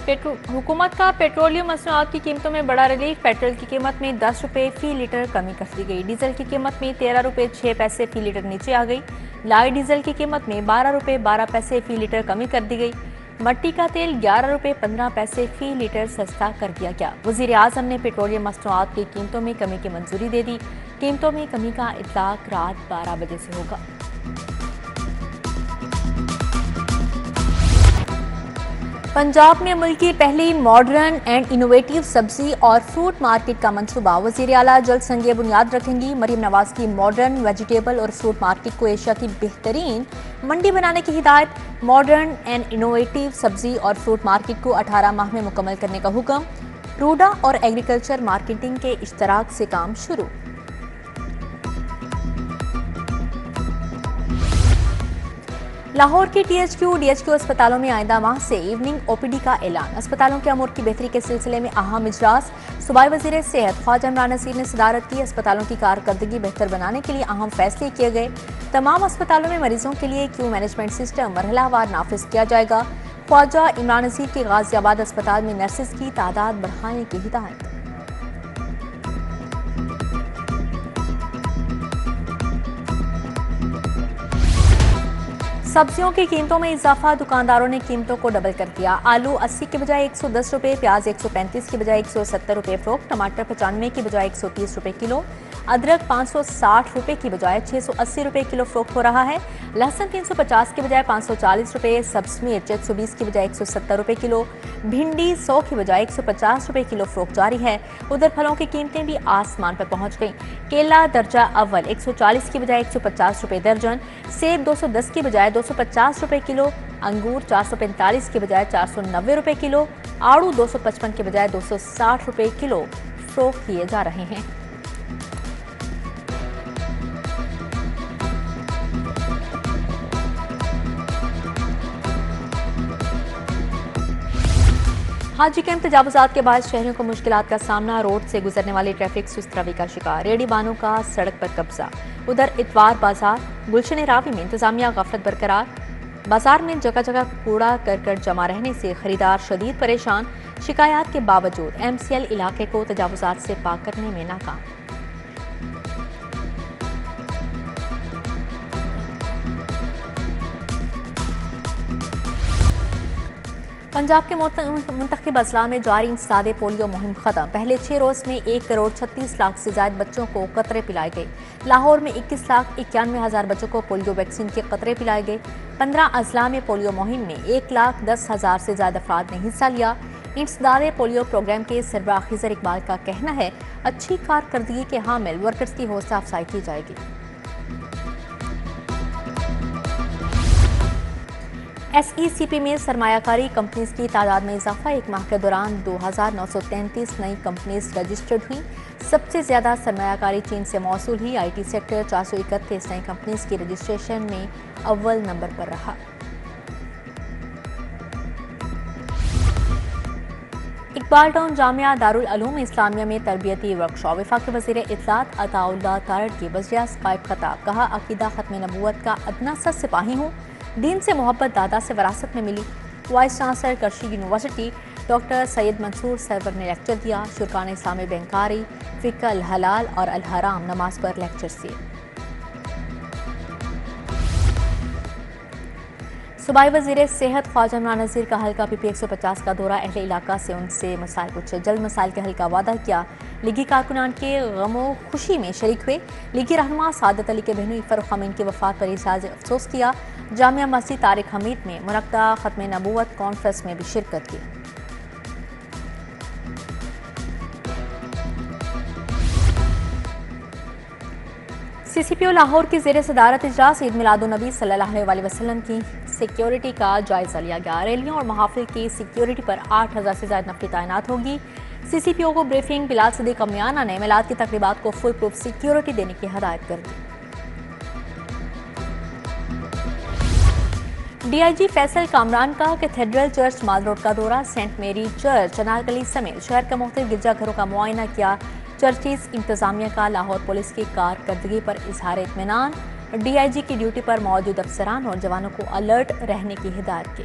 हुकूमत का पेट्रोलियम मसनूआत की कीमतों में बड़ा रिलीफ। पेट्रोल की कीमत में 10 रुपये फी लीटर कमी कर दी गई। डीजल की कीमत में 13 रुपये 6 पैसे फी लीटर नीचे आ गई। लाइट डीजल की कीमत में 12 रुपये 12 पैसे फी लीटर कमी कर दी गई। मट्टी का तेल 11 रुपये 15 पैसे फी लीटर सस्ता कर दिया गया। वजीर आजम ने पेट्रोलियम मसनूआत की कीमतों में कमी की मंजूरी दे दी। कीमतों में कमी का इतलाक रात 12 बजे से होगा। पंजाब में मुल्क की पहली मॉडर्न एंड इनोवेटिव सब्जी और फ्रूट मार्केट का मंसूबा। वज़ीर आला जल्द संग बुनियाद रखेंगी। मरीम नवाज की मॉडर्न वेजिटेबल और फ्रूट मार्केट को एशिया की बेहतरीन मंडी बनाने की हिदायत। मॉडर्न एंड इनोवेटिव सब्जी और फ्रूट मार्केट को 18 माह में मुकम्मल करने का हुक्म। रूडा और एग्रीकल्चर मार्केटिंग के इश्तराक से काम शुरू। लाहौर के टीएचक्यू डीएचक्यू अस्पतालों में आइंदा माह से इवनिंग ओपीडी का ऐलान। अस्पतालों के अमूर की बेहतरी के सिलसिले में अहम इजलास। सूबाई वजीर सेहत ख्वाजा इमरान नसीर ने सदारत की। अस्पतालों की कारकर्दगी बेहतर बनाने के लिए अहम फैसले किए गए। तमाम अस्पतालों में मरीजों के लिए क्यू मैनेजमेंट सिस्टम मरहलावार नाफिज किया जाएगा। ख्वाजा इमरान नसीर की गाजियाबाद अस्पताल में नर्सेज की तादाद बढ़ाने की हिदायत। सब्जियों की कीमतों में इजाफा। दुकानदारों ने कीमतों को डबल कर दिया। आलू 80 के बजाय 110 रुपये, प्याज 135 के बजाय 170 रुपये फरोख्त, टमाटर 95 के बजाय 130 रुपये किलो, अदरक 560 रुपये की बजाय 680 रुपये किलो फरोख्त हो रहा है। लहसुन 350 के बजाय 540 रुपये, सब्ज मिर्च 120 की बजाय 170 रुपये किलो, भिंडी 100 की बजाय 150 रुपये किलो फरोख्त जारी है। उधर फलों की कीमतें भी आसमान पर पहुंच गईं। केला दर्जा अव्वल 140 की बजाय 150 रुपये दर्जन, सेब 210 की बजाय 250 रुपये किलो, अंगूर 445 के बजाय 490 रुपये किलो, आड़ू 255 के बजाय 260 रुपये किलो फरोख्त किए जा रहे हैं। हाजी कैंप तजावुजात के बाद शहरियों को मुश्किलात का सामना। रोड से गुजरने वाली ट्रैफिक सुस्त रवि का शिकार। रेडी बानों का सड़क पर कब्जा। उधर इतवार बाजार गुलशन रावी में इंतजामिया गफलत बरकरार। बाजार में जगह जगह कूड़ा करकट जमा रहने से खरीदार शदीद परेशान। शिकायत के बावजूद MCL इलाके को तजावुजात से पाक करने में नाकाम। पंजाब के मुंतखब अजला में जारी इंसदादे पोलियो मुहिम खत्म। पहले 6 रोज में 1 करोड़ 36 लाख से ज्यादा बच्चों को कतरे पिलाए गए। लाहौर में 21 लाख 91 हजार बच्चों को पोलियो वैक्सीन के कतरे पिलाए गए। 15 अजला में पोलियो मुहिम में 1 लाख 10 हजार से ज्यादा अफराद ने हिस्सा लिया। इंसदादे पोलियो प्रोग्राम के सरबराह खिजर इकबाल का कहना है, अच्छी कारकर्दगी के हामिल वर्कर्स की हौसला अफजाई की जाएगी। SECP में सरमायाकारी कंपनीज की तादाद में इजाफा। एक माह के दौरान 2933 नई कंपनीज रजिस्टर्ड हुई। सबसे ज्यादा सरमायाकारी चीन से मौसूल हुई। IT सेक्टर 431 नई कंपनीज की रजिस्ट्रेशन में अव्वल नंबर पर रहा। इकबाल टाउन जामिया दारुल उलूम इस्लामिया में तरबियती वर्कशॉप। वफाकी वज़ीर इत्तलात अताउल्लाह तारड़ की वज़ीर स्काइप खताब। कहा, अकीदा खत्म नबूवत का अदना सा सिपाही हूँ। दीन से मोहब्बत दादा से विरासत में मिली। Vice chancellor Karshi university doctor Syed Mansoor Sarwar ने लेक्चर दिया। शुरकान इस्लामी बैंकारी, फ़िक़्ह अल हलाल और अल हराम नमाज पर लेक्चर दिए। सूबाई वज़ीर सेहत ख्वाजा इमरान नसीर का हल्का PP 150 का दौरा। अहले इलाका से उनसे मसाइल पूछे, जल्द मसाइल के हल का वादा किया। लीगी कारकुनान के गमो खुशी में शरीक हुए। लीगी रहनुमा सादत अली के बहनोई फरूख अमीन की वफात पर इज़हार अफसोस किया। जामिया मस्जिद तारिक हमीद में मुनक्कदा खत्म नबूवत कॉन्फ्रेंस में भी शिरकत की। CCPO लाहौर की ज़ेर सदारत इजलास। ईद मिलादुन्नबी सल्लल्लाहु अलैहि वसल्लम की सिक्योरिटी का जायजा लिया गया। रैलियों और महाफिल की सिक्योरिटी पर 8000 से ज्यादा नफरी तैनात होगी। CCPO को ब्रीफिंग। बिलाल सदीक अमियाना ने मिलाद की तकरीबात को फुल प्रूफ सिक्योरिटी देने की हदायत कर दी। DIG फैसल कामरान का कैथेड्रल चर्च माल रोड का दौरा। सेंट मेरी चर्च, अनारकली समेत शहर के मुख्तलिफ गिरजाघरों का मुआयना किया। चर्चिस इंतजामिया का लाहौर पुलिस की कारकर्दगी पर इजहार इत्मीनान। DIG की ड्यूटी पर मौजूद अफसरान और जवानों को अलर्ट रहने की हिदायत की।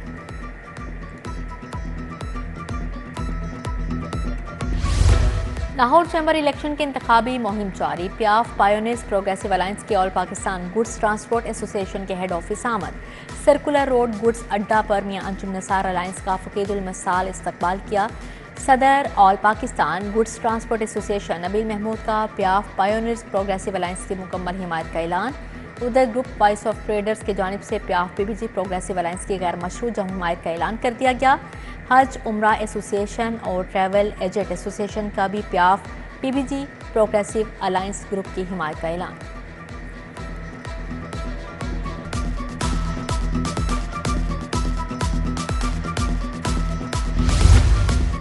लाहौर चैम्बर इलेक्शन के इंतखाबी मुहिम जारी। पियाफ पायोनियर्स प्रोग्रेसिव अलायंस के all Pakistan goods transport association के हेड ऑफिस आमद। सर्कुलर रोड गुड्स अड्डा पर मियां अंजुम निसार अलायंस का फकीदुल मिसाल इस्तकबाल किया। सदर all Pakistan goods transport association Nabeel Mahmood का पियाफ पायोनियर्स प्रोग्रेसिव अलायंस की मुकम्मल हिमायत का ऐलान। उधर ग्रुप वॉइस ऑफ ट्रेडर्स की जानिब से पियाफ पीबीजी प्रोग्रेसिव अलायंस की गैर मशरूत जंग हिमायत का ऐलान कर दिया गया। हज उम्रा एसोसिएशन और ट्रैवल एजेंट एसोसिएशन का भी पियाफ पीबीजी प्रोग्रेसिव अलायंस ग्रुप की हिमायत का ऐलान।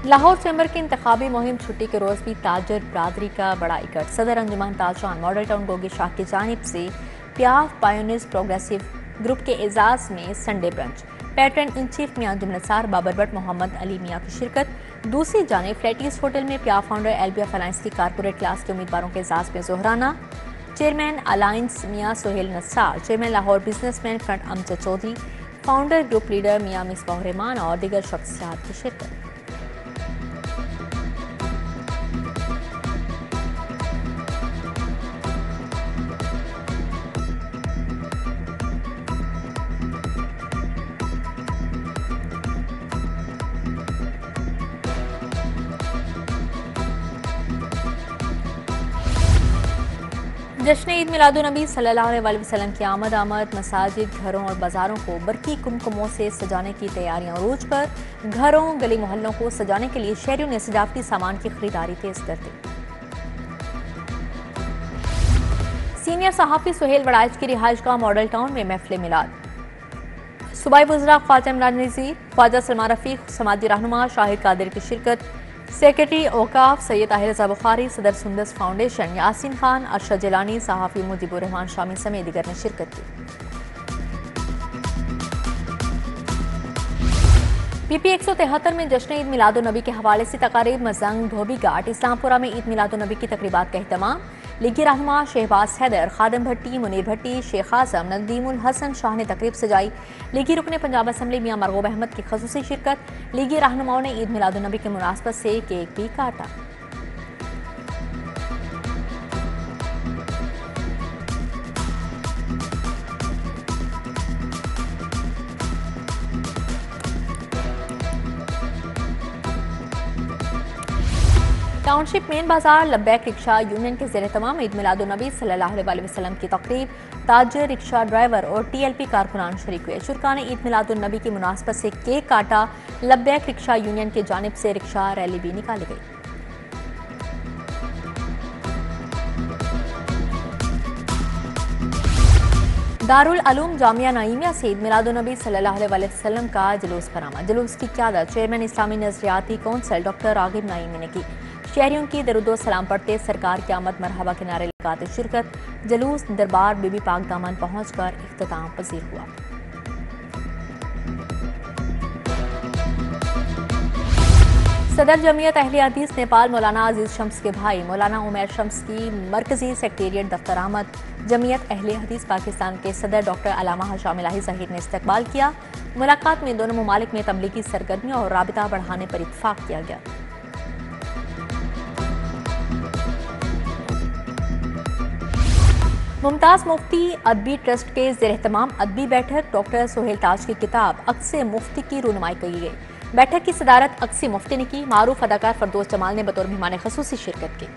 लाहौर चैम्बर की इंतखाबी मुहिम छुट्टी के रोज भी ताजर बरादरी का बड़ा इकट्ठ। सदर अंजुमन ताजरान मॉडल टाउन गोगी शाह की जानिब से पियाफ पायोनियर्स प्रोग्रेसिव ग्रुप के एजाज में Sunday brunch. Patron in chief Mian Anjum Nisar Babar Bhatt Mohammad Ali Mian की शिरकत। दूसरी जानिब फ्लैटीज होटल में पियाफ फाउंडर एलबीएफ अलायंस की कारपोरेट क्लास के उम्मीदवारों के एजाज में जोहराना। Chairman alliance Mian Sohail Nassar, chairman Lahore businessman front Amjad Chaudhry, founder group leader Mian Misbah Rehman और दीगर शख्सियात की शिरकत। जश्न ईद मिलादुन्नबी सल्लल्लाहु अलैहि वसल्लम की आमद मसाजिद, घरों और बाजारों को बरकी कुमकुमों से सजाने की तैयारियां उरूज पर। घरों गली मोहल्लों को सजाने के लिए शहरियों ने सजावटी सामान की खरीदारी तेज कर दी। सीनियर सहाफी सुहेल वड़ाइच की रिहाइश गाह मॉडल टाउन में महफिल मिलाद। सूबाई वज़रा ख्वाजा इमरान नज़ीर, ख्वाजा सलमान रफीक, समाजी रहनुमा शाहिद कादिर की शिरकत। सेक्रेटरी औकाफ सैयद ताहिर रज़ा बुखारी, सदर सुंदस फाउंडेशन यासीन खान, अरशद जिलानी, सहाफ़ी मुजीबुर रहमान शामी समेत दीगर ने शिरकत की। पीपी 173 में जश्न ईद मिलादुन्नबी के हवाले से तकारीब। मजंग धोबी घाट इस्लामपुरा में ईद मिलादुन्नबी की तकरीबात का अहतमाम। लीगी रहनुमा शहबाज हैदर, खादम भट्टी, मुनीर भट्टी, शेख आजम, नदीमुल हसन शाह ने तकरीब सजाई। लीगी रुकने पंजाब असम्बली मियां मरगूब अहमद की खसूसी शिरकत। लीगी रहनुमाओं ने ईद मिलादुन्नबी की मुनासबत से केक भी काटा। टाउनशिप मेन बाजार लब्बैक रिक्शा यूनियन के ज़ेर तमाम ईद मिलादुन्नबी सल्लल्लाहु अलैहि वसल्लम की तकरीब। ताजर, रिक्शा ड्राइवर और टीएलपी कारकुनान शरीक हुए। शुरका ने ईद मिलादुन्नबी की मुनासबत से केक काटा। लब्बैक रिक्शा यूनियन की जानिब से रिक्शा रैली भी निकाली गई। दारुल उलूम जामिया नईमिया से ईद मिलादुन्नबी सल्लल्लाहु अलैहि वसल्लम का जुलूस बरामद। जुलूस की क़यादत चेयरमैन इस्लामी नज़रियाती कौंसिल डॉक्टर रागिब नईमी ने की। शहरियों की दरुदो सलाम पढ़ते, सरकार की आमद मरहबा के नारे लगाते शिरकत। जुलूस दरबार बीबी पाक दामन पहुंचकर इख्तिताम पजीर हुआ। सदर जमीयत अहले हदीस नेपाल मौलाना अजीज शम्स के भाई मौलाना उमैर शम्स की मरकजी सेक्रेटेरिएट दफ्तर आमद। जमीयत अहले हदीस पाकिस्तान के सदर डॉक्टर अलामा हशाम इलाही ज़हीर ने इस्तकबाल किया। मुलाकात में दोनों ममालिक में तबलीगी सरगर्मियों और राबिता बढ़ाने पर इत्तफाक किया गया। मुमताज़ मुफ्ती अदबी ट्रस्ट के ज़ेर-ए-तमाम अदबी बैठक। डॉक्टर सोहेल ताज की किताब अक्स मुफ्ती की रूनुमाई की गई। बैठक की सदारत अक्सी मुफ्ती ने की। मारूफ अदाकार फरदोस जमाल ने बतौर मेहमान खसूसी शिरकत की।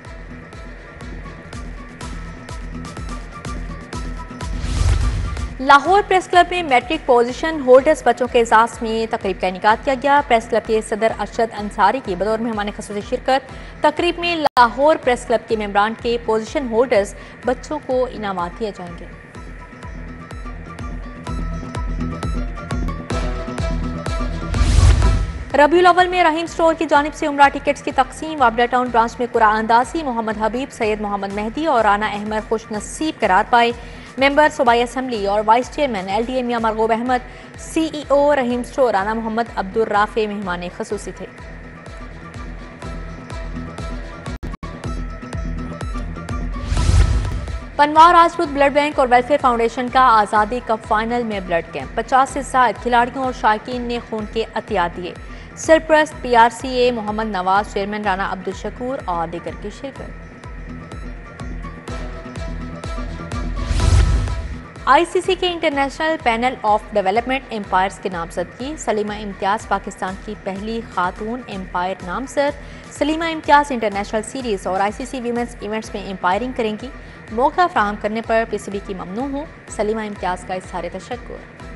लाहौर प्रेस क्लब में मैट्रिक पोजीशन होल्डर्स बच्चों के एजाज में तकरीब का इनेकाद किया गया। प्रेस क्लब के सदर अरशद अंसारी की बतौर मेहमान खसूसी शिरकत। तकरीब में लाहौर प्रेस क्लब के मेंबरान के पोजीशन होल्डर्स बच्चों को इनामात दिए जाएंगे। रबीउल अव्वल में रहीम स्टोर की जानिब से उमरा टिकट्स की तकसीम। वाबला टाउन ब्रांच में कुरान अंदाजी मोहम्मद हबीब, सैयद मोहम्मद मेहदी और राना अहमद खुश नसीब करार पाए। मेंबर सूबाई असम्बली और वाइस चेयरमैन LDA मियां मरगूब अहमद, CEO रहीम स्टोर राना मोहम्मद अब्दुल राफे मेहमान खसूसी थे। पनवार राजपूत ब्लड बैंक और वेलफेयर फाउंडेशन का आज़ादी कप फाइनल में ब्लड कैंप। 50 से ज्यादा खिलाड़ियों और शायकीन ने खून के अतियात दिए। सरप्रस्त PRCA मोहम्मद नवाज, चेयरमैन राना अब्दुल शकूर और दीगर की शिरकत। ICC के international panel of development umpires की नामजदगी। सलीमा इम्तियाज पाकिस्तान की पहली खातून एम्पायर नामजद। सलीमा इम्तियाज इंटरनेशनल सीरीज और ICC वीमेंस इवेंट्स में एम्पायरिंग करेंगी। मौका फराहम करने पर PCB की ममनू हूँ, सलीमा इम्तियाज का इज़हार तशक्कुर।